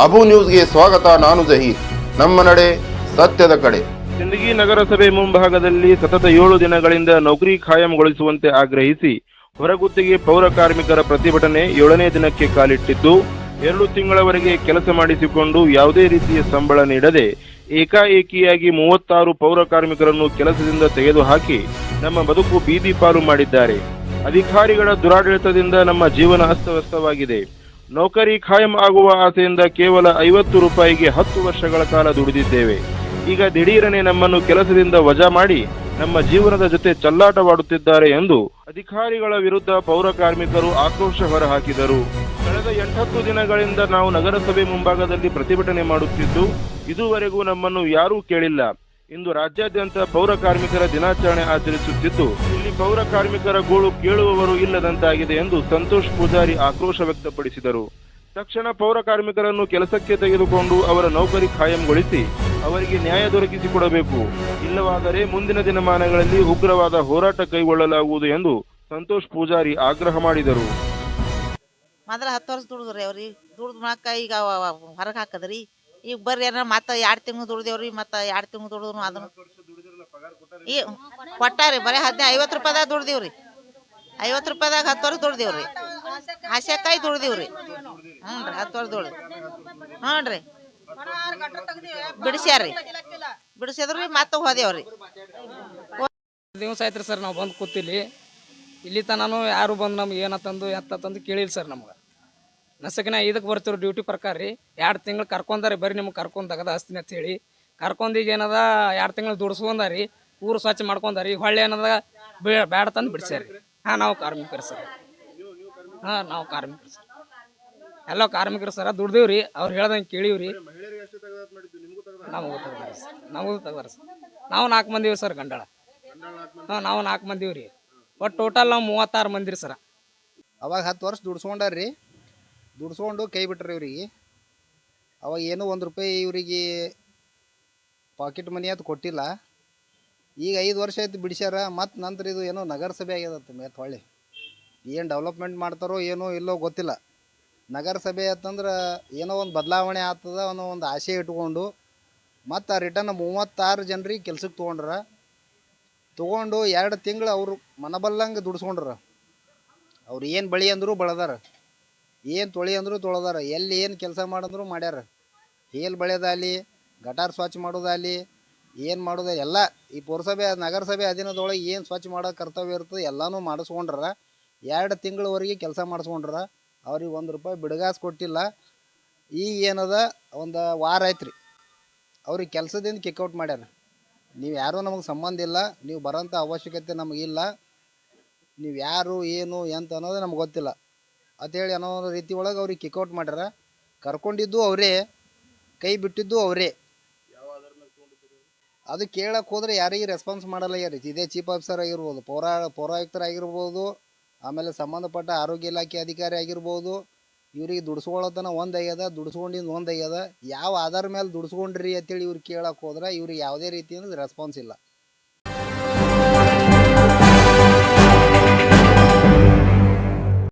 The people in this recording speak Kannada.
ಅಬು ನ್ಯೂಸ್ಗೆ ಸ್ವಾಗತ. ನಾನು ಜಹೀರ್. ನಮ್ಮ ನಡೆ ಸತ್ಯದ ಕಡೆ. ಸಿಂದಗಿ ನಗರಸಭೆ ಮುಂಭಾಗದಲ್ಲಿ ಸತತ 7 ದಿನಗಳಿಂದ ನೌಕರಿ ಖಾಯಂಗೊಳಿಸುವಂತೆ ಆಗ್ರಹಿಸಿ ಹೊರಗುತ್ತಿಗೆ ಪೌರ ಕಾರ್ಮಿಕರ ಪ್ರತಿಭಟನೆ 7ನೇ ದಿನಕ್ಕೆ ಕಾಲಿಟ್ಟಿದ್ದು, 2 ತಿಂಗಳವರೆಗೆ ಕೆಲಸ ಮಾಡಿಸಿಕೊಂಡು ಯಾವುದೇ ರೀತಿಯ ಸಂಬಳ ನೀಡದೆ ಏಕಾಏಕಿಯಾಗಿ 36 ಪೌರ ಕಾರ್ಮಿಕರನ್ನು ಕೆಲಸದಿಂದ ತೆಗೆದುಹಾಕಿ ನಮ್ಮ ಬದುಕು ಬೀದಿ ಪಾಲು ಮಾಡಿದ್ದಾರೆ. ಅಧಿಕಾರಿಗಳ ದುರಾಡಳಿತದಿಂದ ನಮ್ಮ ಜೀವನ ಅಸ್ತವ್ಯಸ್ತವಾಗಿದೆ. ನೌಕರಿ ಖಾಯಂ ಆಗುವ ಆಸೆಯಿಂದ ಕೇವಲ 50 ರೂಪಾಯಿಗೆ 10 ವರ್ಷಗಳ ಕಾಲ ದುಡಿದಿದ್ದೇವೆ. ಈಗ ದಿಢೀರನೆ ನಮ್ಮನ್ನು ಕೆಲಸದಿಂದ ವಜಾ ಮಾಡಿ ನಮ್ಮ ಜೀವನದ ಜೊತೆ ಚಲ್ಲಾಟವಾಡುತ್ತಿದ್ದಾರೆ ಎಂದು ಅಧಿಕಾರಿಗಳ ವಿರುದ್ಧ ಪೌರ ಕಾರ್ಮಿಕರು ಆಕ್ರೋಶ ಹೊರಹಾಕಿದರು. ಕಳೆದ 8-10 ದಿನಗಳಿಂದ ನಾವು ನಗರಸಭೆ ಮುಂಭಾಗದಲ್ಲಿ ಪ್ರತಿಭಟನೆ ಮಾಡುತ್ತಿದ್ದು, ಇದುವರೆಗೂ ನಮ್ಮನ್ನು ಯಾರೂ ಕೇಳಿಲ್ಲ. ಇಂದು ರಾಜ್ಯಾದ್ಯಂತ ಪೌರ ಕಾರ್ಮಿಕರ ದಿನಾಚರಣೆ ಆಚರಿಸುತ್ತಿದ್ದು, ಇಲ್ಲಿ ಪೌರ ಕಾರ್ಮಿಕರ ಗೋಳು ಕೇಳುವವರು ಇಲ್ಲದಂತಾಗಿದೆ ಎಂದು ಸಂತೋಷ್ ಪೂಜಾರಿ ಆಕ್ರೋಶ ವ್ಯಕ್ತಪಡಿಸಿದರು. ತಕ್ಷಣ ಪೌರ ಕಾರ್ಮಿಕರನ್ನು ಕೆಲಸಕ್ಕೆ ತೆಗೆದುಕೊಂಡು ಅವರ ನೌಕರಿ ಖಾಯಂಗೊಳಿಸಿ ಅವರಿಗೆ ನ್ಯಾಯ ದೊರಕಿಸಿಕೊಡಬೇಕು. ಇಲ್ಲವಾದರೆ ಮುಂದಿನ ದಿನಮಾನಗಳಲ್ಲಿ ಉಗ್ರವಾದ ಹೋರಾಟ ಕೈಗೊಳ್ಳಲಾಗುವುದು ಎಂದು ಸಂತೋಷ್ ಪೂಜಾರಿ ಆಗ್ರಹ ಮಾಡಿದರು. ಮೊದಲ 10 ವರ್ಷ ದುಡಿದ್ರಿ ಅವ್ರಿ, ದುಡ್ದು ಮಾಡಕ್ಕ ಈಗ ಹೊರಗೆ ಹಾಕದ್ರಿ. ಈಗ ಬರ್ರಿ ಏನಾರ ಮತ್ತೆ 2 ತಿಂಗಳು ದುಡ್ದೇವ್ರಿ, ಮತ್ತೆ 2 ತಿಂಗಳು ದುಡಿದ್ರು ಅದನ್ನು ಈ ಕೊಟ್ಟಾರಿ. ಬರೀ 50 ರೂಪಾಯಿದಾಗ ದುಡ್ದೀವ್ರಿ. 50 ರೂಪಾಯಿದಾಗ 10 ವರ್ಷ ದುಡ್ದೀವ್ರಿ. ಆಸೆಕಾಯಿ ದುಡ್ದೀವ್ರಿ. ಹ್ಞೂ ರೀ, 10 ವರ್ಷ ದುಡ್ದು. ಹ್ಞೂ ರೀ, ಬಿಡಿಸ್ಯಾರ್ರಿ. ಬಿಡಿಸಿದ್ರಿ ಮತ್ತೆ ಹೋದೇವ್ರಿ. ದಿವಸ ಆಯ್ತು ಸರ್ ನಾವು ಬಂದು ಕೂತಿಲ್ಲಿ. ಇಲ್ಲಿ ತನೂ ಯಾರು ಬಂದು ನಮ್ಗೆ ಏನತ್ತಂದು ಎತ್ತಂದು ಕೇಳಿಲ್ಲ ಸರ್. ನಮ್ಗೆ ನಸಕಿನ 5ಕ್ಕೆ ಬರ್ತೀವಿ ಡ್ಯೂಟಿ ಪ್ರಕಾರ ರೀ. 2 ತಿಂಗಳು ಕರ್ಕೊಂಡಾರಿ. ಬರ್ರಿ ನಿಮ್ಗೆ ಕರ್ಕೊಂಡು ತೆಗದ ಹಸ್ತೀನಿ ಅಂತ ಹೇಳಿ ಕರ್ಕೊಂಡು ಈಗ ಏನದ 2 ತಿಂಗಳು ದುಡ್ಸ್ಕೊಂಡಾರಿ. ಊರು ಸ್ವಚ್ಛ ಮಾಡ್ಕೊಂಡಾರಿ. ಹೊಳ್ಳಿ ಏನದ ಬ್ಯಾಡ ತಂದು ಬಿಡ್ಸ್ಯಾರಿ. ಹಾಂ, ನಾವು ಕಾರ್ಮಿಕರು ಸರ್. ಹಾಂ, ನಾವು ಕಾರ್ಮಿಕರು ಸರ್. ಎಲ್ಲ ಕಾರ್ಮಿಕರು ಸರ ದುಡ್ದೀವ್ರಿ. ಅವ್ರು ಹೇಳ್ದಂಗೆ ಕೇಳೀವ್ರಿ. ನಮಗೂ ತೆಗ್ದಾರ ಸರ್. ನಮಗೂ ತೆಗ್ದಾರ ಸರ್. ನಾವು 4 ಮಂದಿ ಸರ್ ಗಂಡಾಳ. ಹಾಂ, ನಾವು 4 ಮಂದಿ ರೀ. ಒಟ್ಟು ಟೋಟಲ್ ನಾವು 36 ಮಂದಿ ರೀ ಸರ. ಅವಾಗ 10 ವರ್ಷ ದುಡ್ಸ್ಕೊಂಡಾರ್ರಿ. ದುಡ್ಸ್ಕೊಂಡು ಕೈ ಬಿಟ್ರಿ ಇವ್ರಿಗೆ. ಅವಾಗ ಏನೂ 1 ರೂಪಾಯಿ ಇವ್ರಿಗೆ ಪಾಕೆಟ್ ಮನಿ ಅಂತ ಕೊಟ್ಟಿಲ್ಲ. ಈಗ 5 ವರ್ಷ ಆಯ್ತು ಬಿಡಿಸ್ಯಾರ. ಮತ್ತು ನಂತರ ಇದು ಏನೋ ನಗರಸಭೆ ಆಗ್ಯದತ್ತ. ಮೇತ್ ಹೊಳ್ಳಿ ಏನು ಡೆವಲಪ್ಮೆಂಟ್ ಮಾಡ್ತಾರೋ ಏನೋ ಇಲ್ಲೋ ಗೊತ್ತಿಲ್ಲ. ನಗರಸಭೆ ಅಂತಂದ್ರೆ ಏನೋ ಒಂದು ಬದಲಾವಣೆ ಆಗ್ತದ ಅನ್ನೋ ಒಂದು ಆಸೆ ಇಟ್ಕೊಂಡು ಮತ್ತು ರಿಟರ್ನ್ 36 ಜನರಿಗೆ ಕೆಲ್ಸಕ್ಕೆ ತೊಗೊಂಡು 2 ತಿಂಗಳು ಅವರು ಮನಬಲ್ಲಂಗೆ ದುಡಿಸ್ಕೊಂಡ್ರ. ಅವ್ರು ಏನು ಬಳಿ ಅಂದರೂ ಬಳದಾರ, ಏನು ತೊಳಿ ಅಂದರೂ ತೊಳೆದಾರ, ಎಲ್ಲಿ ಏನು ಕೆಲಸ ಮಾಡಂದ್ರು ಮಾಡ್ಯಾರ. ಹೇಲ್ ಬೆಳೆದಾಗಲಿ, ಗಟಾರ್ ಸ್ವಚ್ಛ ಮಾಡೋದಾಗಲಿ, ಏನು ಮಾಡೋದು ಎಲ್ಲ ಈ ಪುರಸಭೆ ನಗರಸಭೆ ಅಧೀನದೊಳಗೆ ಏನು ಸ್ವಚ್ಛ ಮಾಡೋ ಕರ್ತವ್ಯ ಇರ್ತದೆ ಎಲ್ಲನೂ ಮಾಡಿಸ್ಕೊಂಡ್ರ. 2 ತಿಂಗಳವರೆಗೆ ಕೆಲಸ ಮಾಡಿಸ್ಕೊಂಡ್ರ. ಅವ್ರಿಗೆ 1 ರೂಪಾಯಿ ಬಿಡುಗಾಸು ಕೊಟ್ಟಿಲ್ಲ. ಈಗ ಏನದ ಒಂದು ವಾರ ಆಯ್ತು ರೀ ಅವ್ರಿಗೆ ಕೆಲಸದಿಂದ ಕಿಕ್ಔಟ್ ಮಾಡ್ಯಾರ. ನೀವು ಯಾರೂ ನಮಗೆ ಸಂಬಂಧ ಇಲ್ಲ, ನೀವು ಬರೋಂಥ ಅವಶ್ಯಕತೆ ನಮಗಿಲ್ಲ, ನೀವು ಯಾರು ಏನು ಎಂತ ಅನ್ನೋದು ನಮ್ಗೆ ಗೊತ್ತಿಲ್ಲ ಅಂಥೇಳಿ ಅನ್ನೋ ರೀತಿ ಒಳಗೆ ಅವ್ರಿಗೆ ಕಿಕ್ಔಟ್ ಮಾಡ್ಯಾರ. ಕರ್ಕೊಂಡಿದ್ದು ಅವರೇ, ಕೈ ಬಿಟ್ಟಿದ್ದು ಅವರೇ. ಅದು ಕೇಳಕ್ಕೆ ಹೋದ್ರೆ ಯಾರಿಗೆ ರೆಸ್ಪಾನ್ಸ್ ಮಾಡಲ್ಲ ಯಾರು. ಇದೇ ಚೀಫ್ ಆಫೀಸರ್ ಆಗಿರ್ಬೋದು, ಪೌರಾಯುಕ್ತರಾಗಿರ್ಬೋದು, ಆಮೇಲೆ ಸಂಬಂಧಪಟ್ಟ ಆರೋಗ್ಯ ಇಲಾಖೆ ಅಧಿಕಾರಿ ಆಗಿರ್ಬೋದು. ಇವ್ರಿಗೆ ದುಡಿಸ್ಕೊಳ್ಳೋತನ ಒಂದಾಗ್ಯದ, ದುಡಿಸ್ಕೊಂಡಿದ್ದು ಒಂದಾಗ್ಯದ. ಯಾವ ಆಧಾರ ಮೇಲೆ ದುಡಿಸ್ಕೊಂಡ್ರಿ ಅಂತೇಳಿ ಇವ್ರು ಕೇಳಕ್ಕೆ ಹೋದ್ರೆ ಇವ್ರಿಗೆ ಯಾವುದೇ ರೀತಿಯಿಂದ ರೆಸ್ಪಾನ್ಸ್ ಇಲ್ಲ.